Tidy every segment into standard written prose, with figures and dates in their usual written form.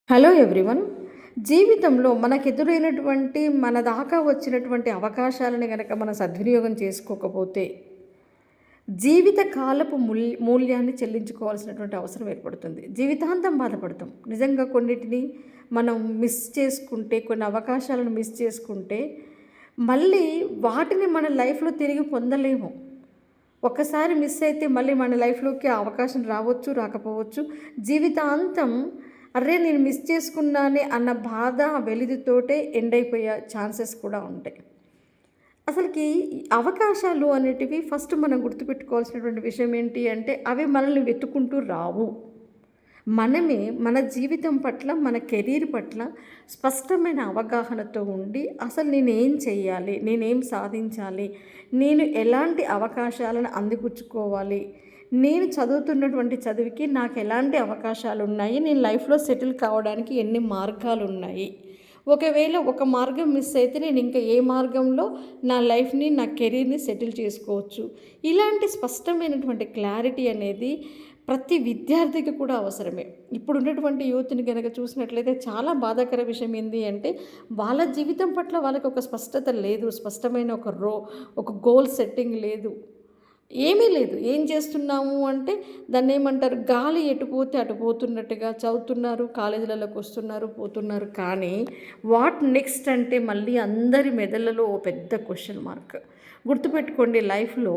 Hello everyone. జీవితంలో మనకెదురైనటువంటి మన దాకా వచ్చినటువంటి అవకాశాలను గనక మనం సద్వినియోగం చేసుకోకపోతే జీవిత కాలపు మూల్యాన్ని చెల్లించుకోవాల్సినటువంటి అవసరం ఏర్పడుతుంది. జీవితాంతం బాధపడతాం. నిజంగా కొన్నిటిని మనం మిస్ చేసుకుంటే, కొన్ని అవకాశాలను మిస్ చేసుకుంటే మళ్ళీ వాటిని మన లైఫ్‌లో తిరిగి పొందలేము. ఒక్కసారి మిస్ అయితే మళ్ళీ మన లైఫ్‌లోకి ఆ అవకాశం రావచ్చు, రాకపోవచ్చు. జీవితాంతం అర్రే! నేను మిస్ చేసుకున్నానే అన్న బాధ, వెలితితోటే ఎండ్ అయిపోయే ఛాన్సెస్ కూడా ఉంటాయి. అసలకి ఈ అవకాశాలు అనేటివి ఫస్ట్ మనం గుర్తుపెట్టుకోవాల్సినటువంటి విషయం ఏంటి అంటే, అవి మనల్ని వెతుక్కుంటూ రావు. మనమే మన జీవితం పట్ల, మన కెరీర్ పట్ల స్పష్టమైన అవగాహనతో ఉండి, అసలు నేనేం చెయ్యాలి? నేనేం సాధించాలి? నేను ఎలాంటి అవకాశాలను అందిపుచ్చుకోవాలి? నేను చదువుతున్నటువంటి చదువుకి నాకు ఎలాంటి అవకాశాలున్నాయి? నేను లైఫ్‌లో సెటిల్ కావడానికి ఎన్ని మార్గాలున్నాయి? ఒకవేళ ఒక మార్గం మిస్ అయితే నేను ఇంకా ఏ మార్గంలో నా లైఫ్‌ని, నా కెరీర్‌ని సెటిల్ చేసుకోవచ్చు? ఇలాంటి స్పష్టమైనటువంటి క్లారిటీ అనేది ప్రతి విద్యార్థికి కూడా అవసరమే. ఇప్పుడున్నటువంటి యూత్‌ని గనక చూసినట్లయితే చాలా బాధాకర విషయం ఏంది అంటే, వాళ్ళ జీవితం పట్ల వాళ్ళకొక స్పష్టత లేదు. స్పష్టమైన ఒక గోల్ సెట్టింగ్ లేదు. ఏమీ లేదు. ఏం చేస్తున్నాము అంటే దాన్నేమంటారు, గాలి ఎటు పోతే అటు పోతున్నట్టుగా చదువుతున్నారు, కాలేజీలలోకి వస్తున్నారు, పోతున్నారు. కానీ వాట్ నెక్స్ట్ అంటే మళ్ళీ అందరి మెదళ్ళలో ఓ పెద్ద క్వెషన్ మార్క్. గుర్తుపెట్టుకోండి, లైఫ్‌లో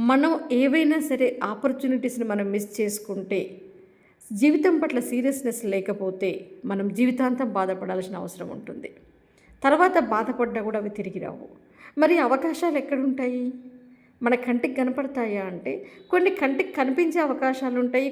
మనం ఏవైనా సరే ఆపర్చునిటీస్‌ని మనం మిస్ చేసుకుంటే, జీవితం పట్ల సీరియస్‌నెస్ లేకపోతే మనం జీవితాంతం బాధపడాల్సిన అవసరం ఉంటుంది. తర్వాత బాధపడ్డా కూడా అవి తిరిగి రావు. మరి అవకాశాలు ఎక్కడుంటాయి? మన కంటికి కనపడతాయా అంటే, కొన్ని కంటికి కనిపించే అవకాశాలుంటాయి.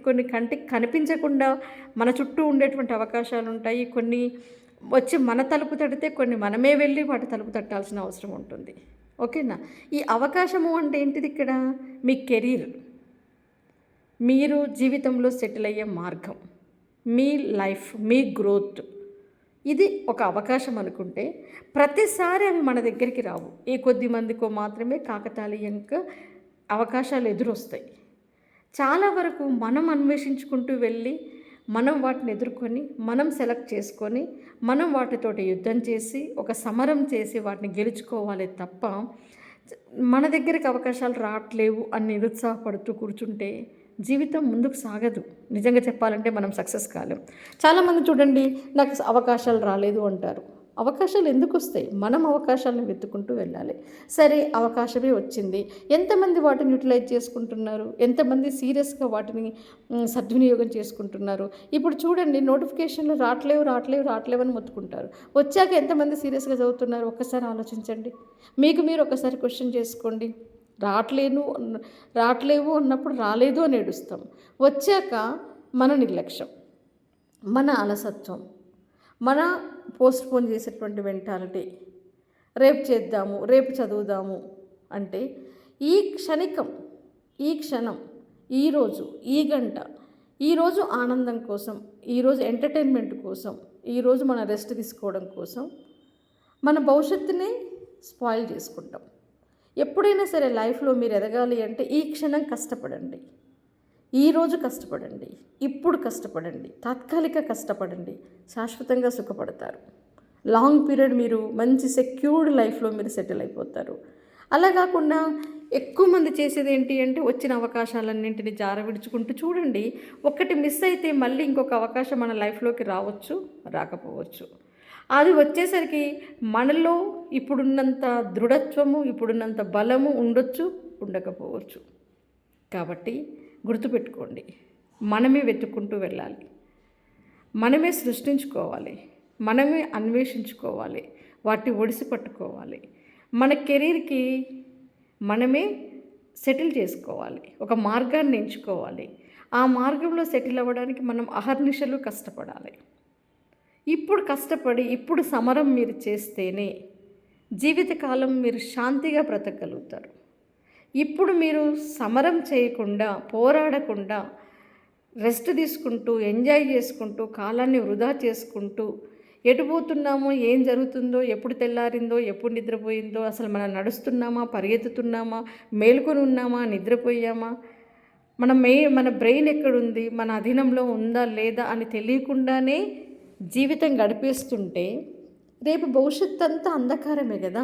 కొన్ని కంటికి కనిపించకుండా మన చుట్టూ ఉండేటువంటి అవకాశాలుంటాయి. కొన్ని వచ్చి మన తలుపు తడితే, కొన్ని మనమే వెళ్ళి వాటి తలుపు తట్టాల్సిన అవసరం ఉంటుంది. ఓకేనా? ఈ అవకాశము అంటే ఏంటిది ఇక్కడ? మీ కెరీర్, మీరు జీవితంలో సెటిల్ అయ్యే మార్గం, మీ లైఫ్, మీ గ్రోత్. ఇది ఒక అవకాశం అనుకుంటే, ప్రతిసారి అవి మన దగ్గరికి రావు. ఏ కొద్ది మందికో మాత్రమే కాకతాళీయంగా అవకాశాలు ఎదురొస్తాయి. చాలా వరకు మనం అన్వేషించుకుంటూ వెళ్ళి, మనం వాటిని ఎదుర్కొని, మనం సెలెక్ట్ చేసుకొని, మనం వాటితోటి యుద్ధం చేసి, ఒక సమరం చేసి వాటిని గెలుచుకోవాలే తప్ప, మన దగ్గరికి అవకాశాలు రావట్లేవు అని నిరుత్సాహపడుతూ కూర్చుంటే జీవితం ముందుకు సాగదు. నిజంగా చెప్పాలంటే మనం సక్సెస్ కాలేం. చాలామంది చూడండి, నాకు అవకాశాలు రాలేదు అంటారు. అవకాశాలు ఎందుకు వస్తాయి? మనం అవకాశాలను వెతుక్కుంటూ వెళ్ళాలి. సరే, అవకాశమే వచ్చింది. ఎంతమంది వాటిని యూటిలైజ్ చేసుకుంటున్నారు? ఎంతమంది సీరియస్‌గా వాటిని సద్వినియోగం చేసుకుంటున్నారు? ఇప్పుడు చూడండి, నోటిఫికేషన్‌లు రాట్లేవు అని మొత్తుకుంటారు. వచ్చాక ఎంతమంది సీరియస్‌గా చదువుతున్నారు? ఒక్కసారి ఆలోచించండి. మీకు మీరు ఒకసారి క్వెషన్ చేసుకోండి. రాట్లేను అన్న రాట్లేవు అన్నప్పుడు రాలేదు అని ఏడుస్తాం. వచ్చాక మన నిర్లక్ష్యం, మన అలసత్వం, మన పోస్ట్‌పోన్ చేసేటువంటి మెంటాలిటీ, రేపు చేద్దాము, రేపు చదువుదాము అంటే ఈ క్షణికం, ఈ క్షణం, ఈరోజు, ఈ గంట, ఈరోజు ఆనందం కోసం, ఈరోజు ఎంటర్టైన్మెంట్ కోసం, ఈరోజు మన రెస్ట్ తీసుకోవడం కోసం మన భవిష్యత్తుని స్పాయిల్ చేసుకుంటాం. ఎప్పుడైనా సరే లైఫ్‌లో మీరు ఎదగాలి అంటే ఈ క్షణం కష్టపడండి. ఈరోజు కష్టపడండి. ఇప్పుడు కష్టపడండి. తాత్కాలిక కష్టపడండి. శాశ్వతంగా సుఖపడతారు. లాంగ్ పీరియడ్ మీరు మంచి సెక్యూర్డ్ లైఫ్‌లో మీరు సెటిల్ అయిపోతారు. అలా కాకుండా ఎక్కువ మంది చేసేది ఏంటి అంటే, వచ్చిన అవకాశాలన్నింటినీ జారవిడుచుకుంటూ చూడండి. ఒకటి మిస్ అయితే మళ్ళీ ఇంకొక అవకాశం మన లైఫ్‌లోకి రావచ్చు, రాకపోవచ్చు. అది వచ్చేసరికి మనలో ఇప్పుడున్నంత దృఢత్వము, ఇప్పుడున్నంత బలము ఉండొచ్చు, ఉండకపోవచ్చు. కాబట్టి గుర్తుపెట్టుకోండి, మనమే వెతుక్కుంటూ వెళ్ళాలి. మనమే సృష్టించుకోవాలి. మనమే అన్వేషించుకోవాలి. వాటిని ఒడిసి పట్టుకోవాలి. మన కెరీర్‌కి మనమే సెటిల్ చేసుకోవాలి. ఒక మార్గాన్ని ఎంచుకోవాలి. ఆ మార్గంలో సెటిల్ అవ్వడానికి మనం అహర్నిశలు కష్టపడాలి. ఇప్పుడు కష్టపడి, ఇప్పుడు సమరం మీరు చేస్తేనే జీవితకాలం మీరు శాంతిగా బ్రతకగలుగుతారు. ఇప్పుడు మీరు సమరం చేయకుండా, పోరాడకుండా, రెస్ట్ తీసుకుంటూ, ఎంజాయ్ చేసుకుంటూ, కాలాన్ని వృధా చేసుకుంటూ, ఎటు పోతున్నామో, ఏం జరుగుతుందో, ఎప్పుడు తెల్లారిందో, ఎప్పుడు నిద్రపోయిందో, అసలు మనం నడుస్తున్నామా, పరిగెత్తుతున్నామా, మేలుకొని ఉన్నామా, నిద్రపోయామా, మన బ్రెయిన్ ఎక్కడుంది, మన అధీనంలో ఉందా లేదా అని తెలియకుండానే జీవితం గడిపేస్తుంటే రేపు భవిష్యత్తు అంతా అంధకారమే కదా.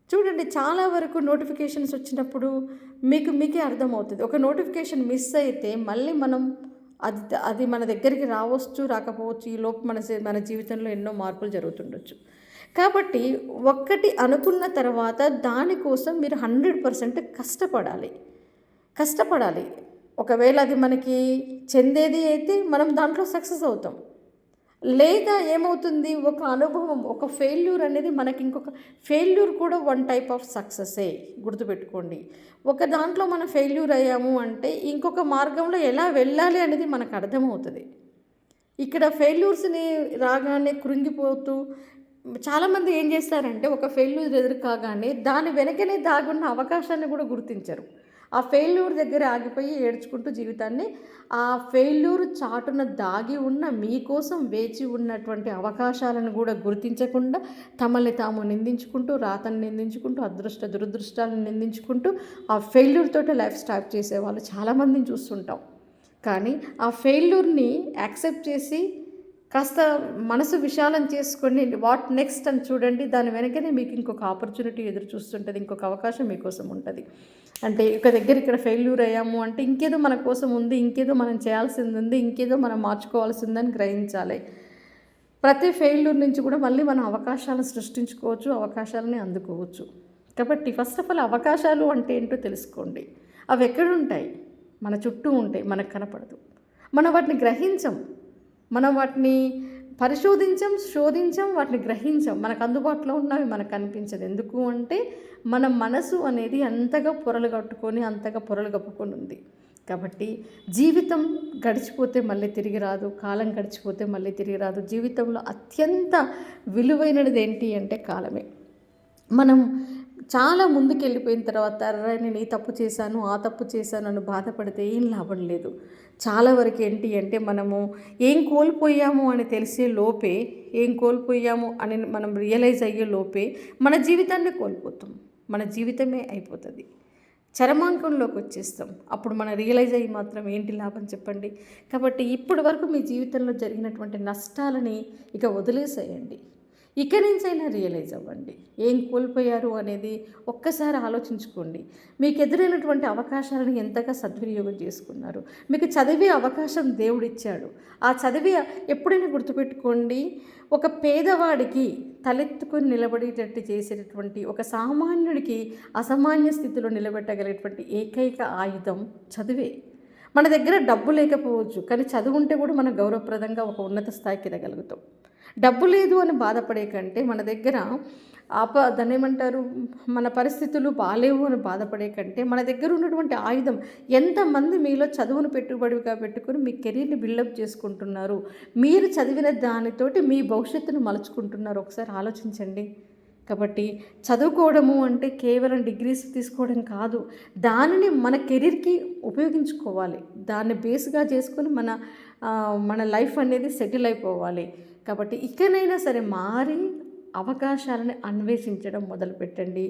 చూడండి, చాలా వరకు నోటిఫికేషన్స్ వచ్చినప్పుడు మీకే అర్థమవుతుంది. ఒక నోటిఫికేషన్ మిస్ అయితే మళ్ళీ మనం అది అది మన దగ్గరికి రావచ్చు రాకపోవచ్చు, ఈలోపు మన జీవితంలో ఎన్నో మార్పులు జరుగుతుండొచ్చు. కాబట్టి ఒక్కటి అనుకున్న తర్వాత దానికోసం మీరు 100% కష్టపడాలి. ఒకవేళ అది మనకి చెందేది అయితే మనం దాంట్లో సక్సెస్ అవుతాం. లేదా ఏమవుతుంది, ఒక అనుభవం, ఒక ఫెయిల్యూర్ అనేది మనకి ఇంకొక ఫెయిల్యూర్ కూడా వన్ టైప్ ఆఫ్ సక్సెస్సే, గుర్తుపెట్టుకోండి. ఒక దాంట్లో మనం ఫెయిల్యూర్ అయ్యాము అంటే ఇంకొక మార్గంలో ఎలా వెళ్ళాలి అనేది మనకు అర్థమవుతుంది. ఇక్కడ ఫెయిల్యూర్స్ని రాగానే కృంగిపోతూ చాలామంది ఏం చేస్తారంటే ఒక ఫెయిల్యూర్ ఎదురు కాగానే దాని వెనకనే దాగున్న అవకాశాన్ని కూడా గుర్తించరు. ఆ ఫెయిల్యూర్ దగ్గర ఆగిపోయి ఏడ్చుకుంటూ జీవితాన్ని, ఆ ఫెయిల్యూర్ చాటున దాగి ఉన్న మీకోసం వేచి ఉన్నటువంటి అవకాశాలను కూడా గుర్తించకుండా తమల్ని తాము నిందించుకుంటూ, రాతను నిందించుకుంటూ, దురదృష్టాలను నిందించుకుంటూ ఆ ఫెయిల్యూర్ తోటి లైఫ్ స్టార్ట్ చేసే వాళ్ళు చాలామందిని చూస్తుంటాం. కానీ ఆ ఫెయిల్యూర్ని యాక్సెప్ట్ చేసి కాస్త మనసు విశాలం చేసుకొని వాట్ నెక్స్ట్ అని చూడండి. దాని వెనకనే మీకు ఇంకొక ఆపర్చునిటీ ఎదురు చూస్తుంటుంది, ఇంకొక అవకాశం మీకోసం ఉంటుంది. అంటే ఇక్కడ ఫెయిల్యూర్ అయ్యాము అంటే ఇంకేదో మన కోసం ఉంది, ఇంకేదో మనం చేయాల్సింది ఉంది, ఇంకేదో మనం మార్చుకోవాల్సిందని గ్రహించాలి. ప్రతి ఫెయిల్యూర్ నుంచి కూడా మళ్ళీ మనం అవకాశాలను సృష్టించుకోవచ్చు, అవకాశాలని అందుకోవచ్చు. కాబట్టి ఫస్ట్ ఆఫ్ ఆల్ అవకాశాలు అంటే ఏంటో తెలుసుకోండి. అవి ఎక్కడుంటాయి? మన చుట్టూ ఉంటాయి, మనకు కనపడదు. మనం వాటిని గ్రహించం, మనం వాటిని పరిశోధించం, శోధించం, వాటిని గ్రహించం. మనకు అందుబాటులో ఉన్నవి మనకు కనిపించదు. ఎందుకు అంటే మన మనసు అనేది అంతగా పొరలు కప్పుకొని ఉంది. కాబట్టి జీవితం గడిచిపోతే మళ్ళీ తిరిగి రాదు, కాలం గడిచిపోతే మళ్ళీ తిరిగి రాదు. జీవితంలో అత్యంత విలువైనది ఏంటి అంటే కాలమే. మనం చాలా ముందుకు వెళ్ళిపోయిన తర్వాత నేను ఈ తప్పు చేశాను, ఆ తప్పు చేశాను అని బాధపడితే ఏం లాభం లేదు. చాలా వరకు ఏంటి అంటే మనము ఏం కోల్పోయాము అని తెలిసే లోపే, ఏం కోల్పోయాము అని మనం రియలైజ్ అయ్యే లోపే మన జీవితాన్ని కోల్పోతాం, మన జీవితమే అయిపోతుంది, చరమాంకంలోకి వచ్చేస్తాం. అప్పుడు మనం రియలైజ్ అయ్యి మాత్రం ఏంటి లాభం చెప్పండి. కాబట్టి ఇప్పటి వరకు మీ జీవితంలో జరిగినటువంటి నష్టాలని ఇక వదిలేసేయండి. ఇక నుంచైనా రియలైజ్ అవ్వండి, ఏం కోల్పోయారు అనేది ఒక్కసారి ఆలోచించుకోండి. మీకు ఎదురైనటువంటి అవకాశాలను ఎంతగా సద్వినియోగం చేసుకున్నారు. మీకు చదివే అవకాశం దేవుడిచ్చాడు. ఆ చదివే ఎప్పుడైనా గుర్తుపెట్టుకోండి, ఒక పేదవాడికి తలెత్తుకొని నిలబడేటట్టు చేసేటటువంటి, ఒక సామాన్యుడికి అసామాన్య స్థితిలో నిలబెట్టగలిగేటువంటి ఏకైక ఆయుధం చదివే. మన దగ్గర డబ్బు లేకపోవచ్చు, కానీ చదువు ఉంటే కూడా మనం గౌరవప్రదంగా ఒక ఉన్నత స్థాయికి ఎదగలుగుతాం. డబ్బు లేదు అని బాధపడే కంటే మన దగ్గర దాన్ని ఏమంటారు, మన పరిస్థితులు బాలేవు అని బాధపడే కంటే మన దగ్గర ఉన్నటువంటి ఆయుధం, ఎంతమంది మీలో చదువును పెట్టుబడిగా పెట్టుకుని మీ కెరీర్ని బిల్డప్ చేసుకుంటున్నారు, మీరు చదివిన దానితోటి మీ భవిష్యత్తును మలుచుకుంటున్నారు, ఒకసారి ఆలోచించండి. కాబట్టి చదువుకోవడము అంటే కేవలం డిగ్రీస్ తీసుకోవడం కాదు, దానిని మన కెరీర్కి ఉపయోగించుకోవాలి. దాన్ని బేస్గా చేసుకొని మన లైఫ్ అనేది సెటిల్ అయిపోవాలి. కాబట్టి ఇకనైనా సరే మారి అవకాశాలని అన్వేషించడం మొదలుపెట్టండి.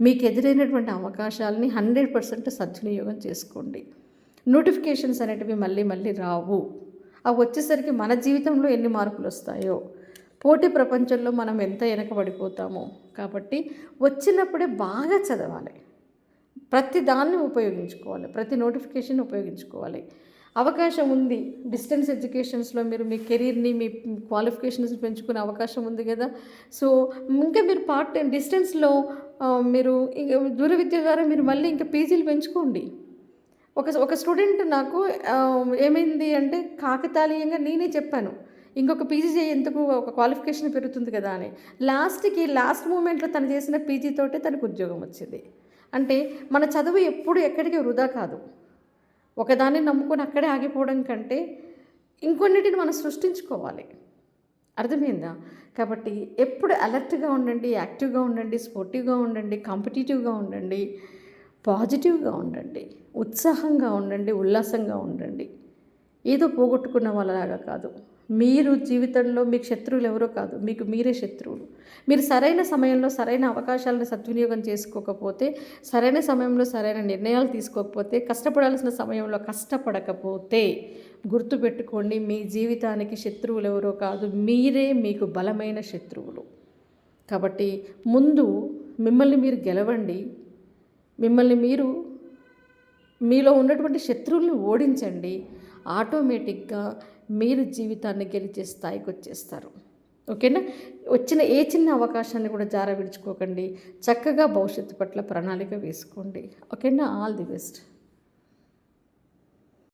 మీకు ఎదురైనటువంటి అవకాశాలని 100% సద్వినియోగం చేసుకోండి. నోటిఫికేషన్స్ అనేటివి మళ్ళీ రావు. అవి వచ్చేసరికి మన జీవితంలో ఎన్ని మార్పులు వస్తాయో, పోటీ ప్రపంచంలో మనం ఎంత వెనకబడిపోతామో. కాబట్టి వచ్చినప్పుడే బాగా చదవాలి, ప్రతి దాన్ని ఉపయోగించుకోవాలి, ప్రతి నోటిఫికేషన్ ఉపయోగించుకోవాలి. అవకాశం ఉంది, డిస్టెన్స్ ఎడ్యుకేషన్స్లో మీరు మీ కెరీర్ని, మీ క్వాలిఫికేషన్స్ పెంచుకునే అవకాశం ఉంది కదా. సో ఇంకా మీరు పార్ట్ టైం డిస్టెన్స్లో మీరు దూర విద్య ద్వారా మీరు మళ్ళీ ఇంకా పీజీలు పెంచుకోండి. ఒక స్టూడెంట్ నాకు ఏమైంది అంటే కాకతాళీయంగా నేనే చెప్పాను, ఇంకొక పీజీ చేయి, ఎందుకు ఒక క్వాలిఫికేషన్ పెరుగుతుంది కదా అని. లాస్ట్ మూమెంట్లో తను చేసిన పీజీతోటే తనకు ఉద్యోగం వచ్చింది. అంటే మన చదువు ఎప్పుడు ఎక్కడికి వృధా కాదు. ఒకదాన్ని నమ్ముకొని అక్కడే ఆగిపోవడం కంటే ఇంకొన్నిటిని మనం సృష్టించుకోవాలి. అర్థమైందా? కాబట్టి ఎప్పుడు అలర్ట్గా ఉండండి, యాక్టివ్గా ఉండండి, స్పోర్టివ్గా ఉండండి, కాంపిటేటివ్గా ఉండండి, పాజిటివ్గా ఉండండి, ఉత్సాహంగా ఉండండి, ఉల్లాసంగా ఉండండి. ఏదో పోగొట్టుకున్న వాళ్ళలాగా కాదు. మీరు జీవితంలో మీకు శత్రువులు ఎవరో కాదు, మీకు మీరే శత్రువులు. మీరు సరైన సమయంలో సరైన అవకాశాలను సద్వినియోగం చేసుకోకపోతే, సరైన సమయంలో సరైన నిర్ణయాలు తీసుకోకపోతే, కష్టపడాల్సిన సమయంలో కష్టపడకపోతే, గుర్తుపెట్టుకోండి, మీ జీవితానికి శత్రువులు ఎవరో కాదు, మీరే మీకు బలమైన శత్రువులు. కాబట్టి ముందు మిమ్మల్ని మీరు గెలవండి. మిమ్మల్ని మీరు, మీలో ఉన్నటువంటి శత్రువుల్ని ఓడించండి. ఆటోమేటిక్గా మీరు జీవితాన్ని గెలిచే స్థాయికి వచ్చేస్తారు. ఓకేనా? వచ్చిన ఏ చిన్న అవకాశాన్ని కూడా జార విడుచుకోకండి. చక్కగా భవిష్యత్తు పట్ల ప్రణాళిక వేసుకోండి. ఓకేనా? All the best.